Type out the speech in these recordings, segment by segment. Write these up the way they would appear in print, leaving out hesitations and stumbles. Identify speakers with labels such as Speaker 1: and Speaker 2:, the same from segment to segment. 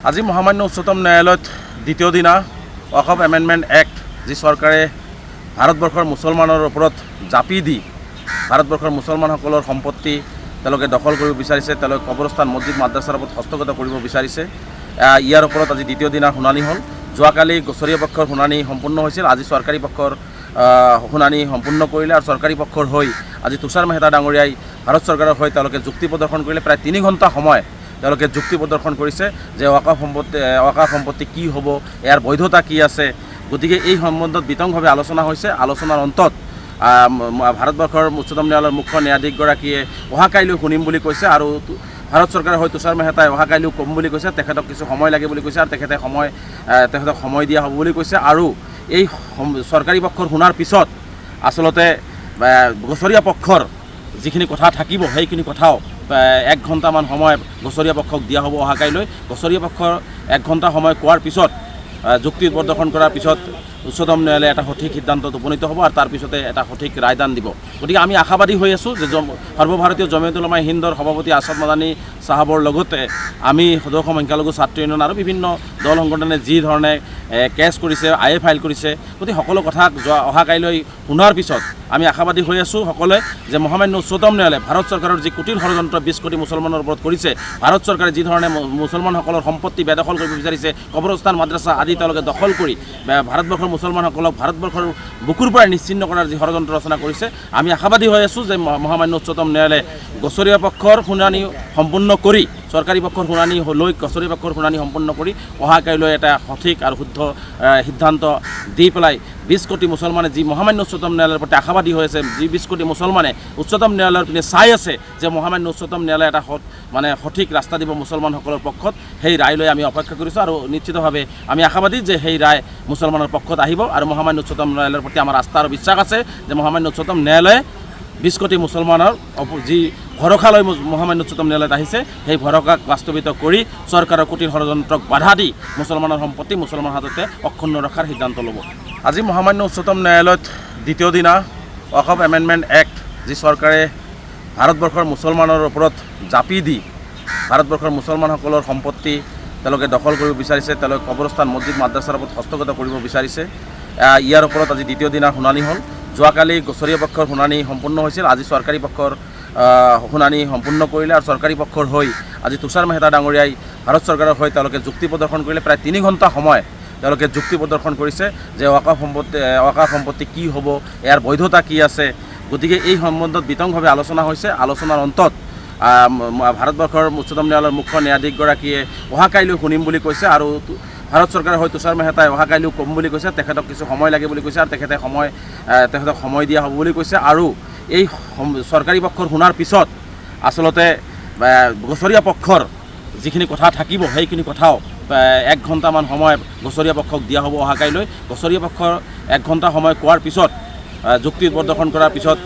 Speaker 1: আজি মহামান্য উচ্চতম ন্যায়ালয়ত দ্বিতীয় দিনা ওয়াকফ এমেন্ডমেন্ট এক্ট যি চৰকাৰে ভাৰতবৰ্ষৰ মুছলমানৰ ওপৰত জাপি দি ভাৰতবৰ্ষৰ মুছলমানসকলৰ সম্পত্তি তেওঁলোকে দখল কৰিব বিচাৰিছে, তেওঁলোকে কবৰস্থান মছজিদ মাদ্ৰাছাৰ ওপৰত হস্তগত কৰিব বিচাৰিছে। ইয়াৰ ওপৰত আজি দ্বিতীয় দিনা শুনানি হ'ল। যোৱাকালি গোচৰীয়া পক্ষৰ শুনানি সম্পূৰ্ণ হৈছিল। আজি চৰকাৰী পক্ষৰ শুনানি সম্পূৰ্ণ কৰিলে আৰু চৰকাৰী পক্ষৰ হৈ আজি তুষাৰ মেহতা ডাঙৰীয়াই ভাৰত চৰকাৰৰ হৈ তেওঁলোকে যুক্তি প্ৰদৰ্শন কৰিলে। প্ৰায় 3 ঘণ্টা সময় তেওঁলোকে যুক্তি প্ৰদৰ্শন কৰিছে যে ওয়াকফ সম্পত্তি কি হ'ব, ইয়াৰ বৈধতা কি আছে। গতিকে এই সম্বন্ধত বিতংভাৱে আলোচনা হৈছে। আলোচনাৰ অন্তত ভাৰতবৰ্ষৰ উচ্চতম ন্যায়ালয়ৰ মুখ্য ন্যায়াধীশগৰাকীয়ে অহাকাইলৈ শুনিম বুলি কৈছে আৰু ভাৰত চৰকাৰে হয় তুষাৰ মেহতাই অহাকাইলৈও ক'ম বুলি কৈছে। তেখেতক কিছু সময় লাগে বুলি কৈছে আৰু তেখেতক সময় দিয়া হ'ব বুলি কৈছে। আৰু এই চৰকাৰী পক্ষৰ শুনাৰ পিছত আচলতে গোচৰীয়া পক্ষৰ যিখিনি কথা থাকিব সেইখিনি কথাও 1 ঘণ্টামান সময় গোচৰীয়া পক্ষক দিয়া হ'ব অহাকাইলৈ। গোচৰীয়া পক্ষৰ 1 ঘণ্টা সময় কোৱাৰ পিছত যুক্তি প্ৰদৰ্শন কৰাৰ পিছত উচ্চতম ন্যায়ালয়ে এটা সঠিক সিদ্ধান্তত উপনীত হ'ব আৰু তাৰ পিছতে এটা সঠিক ৰায়দান দিব। গতিকে আমি আশাবাদী হৈ আছোঁ যে সৰ্বভাৰতীয় জমিয়ত উলামায়ে হিন্দৰ সভাপতি আছাদ মাদানী চাহাবৰ লগতে আমি সদস্য সংখ্যালঘু ছাত্ৰ ইউনিয়ন আৰু বিভিন্ন দল সংগঠনে যি ধৰণে কেছ কৰিছে, IA ফাইল কৰিছে, গতিকে সকলো কথা অহাকাইলৈ শুনাৰ পিছত আমি আশাবাদী হৈ আছোঁ সকলোৱে যে মহামান্য উচ্চতম ন্যায়ালয়ে ভাৰত চৰকাৰৰ যি কুটিল ষড়যন্ত্ৰ 20 কোটি মুছলমানৰ ওপৰত কৰিছে, ভাৰত চৰকাৰে যি ধৰণে মুছলমানসকলৰ সম্পত্তি বেদখল কৰিব বিচাৰিছে, কবৰস্থান মাদ্ৰাছা আদি তেওঁলোকে দখল কৰি ভাৰতবৰ্ষৰ মুছলমানসকলক ভাৰতবৰ্ষৰ বুকুৰ পৰা নিশ্চিন্ন কৰাৰ যি ষড়যন্ত্ৰ ৰচনা কৰিছে, আমি আশাবাদী হৈ আছোঁ যে মহামান্য উচ্চতম ন্যায়ালয়ে গোচৰীয়া পক্ষৰ শুনানি সম্পূৰ্ণ কৰি চৰকাৰী পক্ষৰ শুনানি লৈ গোচৰীয়া পক্ষৰ শুনানি সম্পূৰ্ণ কৰি অহাকাইলৈ এটা সঠিক আৰু শুদ্ধ সিদ্ধান্ত দি পেলাই 20 কোটি মুছলমানে যি মহামান্য উচ্চতম ন্যায়ালয়ৰ প্ৰতি আশাবাদী হৈ আছে, যি 20 কোটি মুছলমানে উচ্চতম ন্যায়ালয়ৰ পিনে চাই আছে যে মহামান্য উচ্চতম ন্যায়ালয়ে এটা সঠিক ৰাস্তা দিব মুছলমানসকলৰ পক্ষত, সেই ৰায়লৈ আমি অপেক্ষা কৰিছোঁ আৰু নিশ্চিতভাৱে আমি আশাবাদী যে সেই ৰায় মুছলমানৰ পক্ষত আহিব আৰু মহামান্য উচ্চতম ন্যায়ালয়ৰ প্ৰতি আমাৰ আস্থা আৰু বিশ্বাস আছে যে মহামান্য উচ্চতম ন্যায়ালয়ে 20 কোটি মুছলমানৰ যি ভৰসা লৈ মহামান্য উচ্চতম ন্যায়ালয়ত আহিছে, সেই ভৰসাক বাস্তৱিত কৰি চৰকাৰৰ কুটিল ষড়যন্ত্ৰক বাধা দি মুছলমানৰ সম্পত্তি মুছলমানৰ হাততে অক্ষুণ্ণ ৰখাৰ সিদ্ধান্ত ল'ব। আজি মহামান্য উচ্চতম ন্যায়ালয়ত দ্বিতীয় দিনা ওয়াকফ এমেন্ডমেন্ট এক্ট যি চৰকাৰে ভাৰতবৰ্ষৰ মুছলমানৰ ওপৰত জাপি দি ভাৰতবৰ্ষৰ মুছলমানসকলৰ সম্পত্তি তেওঁলোকে দখল কৰিব বিচাৰিছে, তেওঁলোকে কবৰস্থান মছজিদ মাদ্ৰাছাৰ ওপৰত হস্তগত কৰিব বিচাৰিছে। ইয়াৰ ওপৰত আজি দ্বিতীয় দিনা শুনানি হ'ল। যোৱাকালি গোচৰীয়া পক্ষৰ শুনানি সম্পূৰ্ণ হৈছিল। আজি চৰকাৰী পক্ষৰ শুনানি সম্পূৰ্ণ কৰিলে আৰু চৰকাৰী পক্ষৰ হৈ আজি তুষাৰ মেহতা ডাঙৰীয়াই ভাৰত চৰকাৰৰ হৈ তেওঁলোকে যুক্তি প্ৰদৰ্শন কৰিলে। প্ৰায় 3 ঘণ্টা সময় তেওঁলোকে যুক্তি প্ৰদৰ্শন কৰিছে যে ওয়াকফ সম্পত্তি কি হ'ব, ইয়াৰ বৈধতা কি আছে। গতিকে এই সম্বন্ধত বিতংভাৱে আলোচনা হৈছে। আলোচনাৰ অন্তত ভাৰতবৰ্ষৰ উচ্চতম ন্যায়ালয়ৰ মুখ্য ন্যায়াধীশগৰাকীয়ে অহাকাইলৈ শুনিম বুলি কৈছে আৰু ভাৰত চৰকাৰে হয় তুষাৰ মেহতাই অহাকাইলৈও ক'ম বুলি কৈছে। তেখেতক কিছু সময় লাগে বুলি কৈছে আৰু তেখেতক সময় দিয়া হ'ব বুলি কৈছে। আৰু এই চৰকাৰী পক্ষৰ শুনাৰ পিছত আচলতে গোচৰীয়া পক্ষৰ যিখিনি কথা থাকিব সেইখিনি কথাও 1 ঘণ্টামান সময় গোচৰীয়া পক্ষক দিয়া হ'ব অহাকাইলৈ। গোচৰীয়া পক্ষৰ 1 ঘণ্টা সময় কোৱাৰ পিছত যুক্তি প্ৰদৰ্শন কৰাৰ পিছত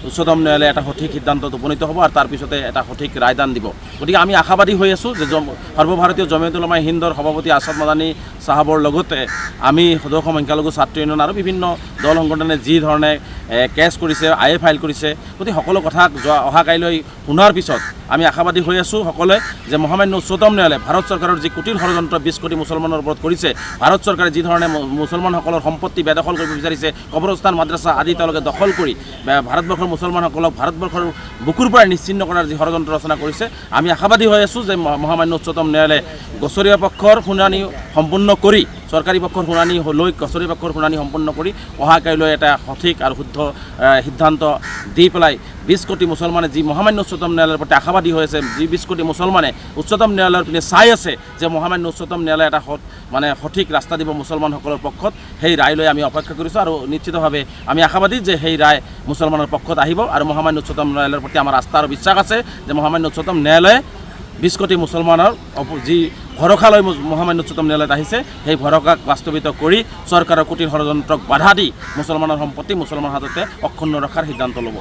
Speaker 1: উচ্চতম ন্যায়ালয়ে এটা সঠিক সিদ্ধান্তত উপনীত হ'ব আৰু তাৰ পিছতে এটা সঠিক ৰায়দান দিব। গতিকে আমি আশাবাদী হৈ আছোঁ যে সৰ্বভাৰতীয় জমিয়ত উলামায়ে হিন্দৰ সভাপতি আছাদ মাদানী চাহাবৰ লগতে আমি সদস্য সংখ্যালঘু ছাত্ৰ ইউনিয়ন আৰু বিভিন্ন দল সংগঠনে যি ধৰণে কেছ কৰিছে, IA ফাইল কৰিছে, গতিকে সকলো কথা অহাকাইলৈ শুনাৰ পিছত আমি আশাবাদী হৈ আছোঁ সকলোৱে যে মহামান্য উচ্চতম ন্যায়ালয়ে ভাৰত চৰকাৰৰ যি কুটিল ষড়যন্ত্ৰ 20 কোটি মুছলমানৰ ওপৰত কৰিছে, ভাৰত চৰকাৰে যি ধৰণে মুছলমানসকলৰ সম্পত্তি বেদখল কৰিব বিচাৰিছে, কবৰস্থান মাদ্ৰাছা আদি তেওঁলোকে দখল কৰি ভাৰতবৰ্ষৰ মুছলমানসকলক ভাৰতবৰ্ষৰ বুকুৰ পৰা নিশ্চিন্ন কৰাৰ যি ষড়যন্ত্ৰ ৰচনা কৰিছে, আমি আশাবাদী হৈ আছোঁ যে মহামান্য উচ্চতম ন্যায়ালয়ে গোচৰীয়া পক্ষৰ শুনানি সম্পূৰ্ণ কৰি চৰকাৰী পক্ষৰ শুনানি লৈ গোচৰীয়া পক্ষৰ শুনানি সম্পূৰ্ণ কৰি অহাকাইলৈ এটা সঠিক আৰু শুদ্ধ সিদ্ধান্ত দি পেলাই 20 কোটি মুছলমানে যি মহামান্য উচ্চতম ন্যায়ালয়ৰ প্ৰতি আশাবাদী হৈ আছে, যি 20 কোটি মুছলমানে উচ্চতম ন্যায়ালয়ৰ পিনে চাই আছে যে মহামান্য উচ্চতম ন্যায়ালয়ে এটা সঠিক ৰাস্তা দিব মুছলমানসকলৰ পক্ষত, সেই ৰায়লৈ আমি অপেক্ষা কৰিছোঁ আৰু নিশ্চিতভাৱে আমি আশাবাদী যে সেই ৰায় মুছলমানৰ পক্ষত আহিব আৰু মহামান্য উচ্চতম ন্যায়ালয়ৰ প্ৰতি আমাৰ আস্থা আৰু বিশ্বাস আছে যে মহামান্য উচ্চতম ন্যায়ালয়ে 20 কোটি মুছলমানৰ যি ভৰসা লৈ মহামান্য উচ্চতম ন্যায়ালয়ত আহিছে, সেই ভৰসাক বাস্তৱিত কৰি চৰকাৰৰ কুটিল ষড়যন্ত্ৰক বাধা দি মুছলমানৰ সম্পত্তি মুছলমানৰ হাততে অক্ষুণ্ণ ৰখাৰ সিদ্ধান্ত ল'ব।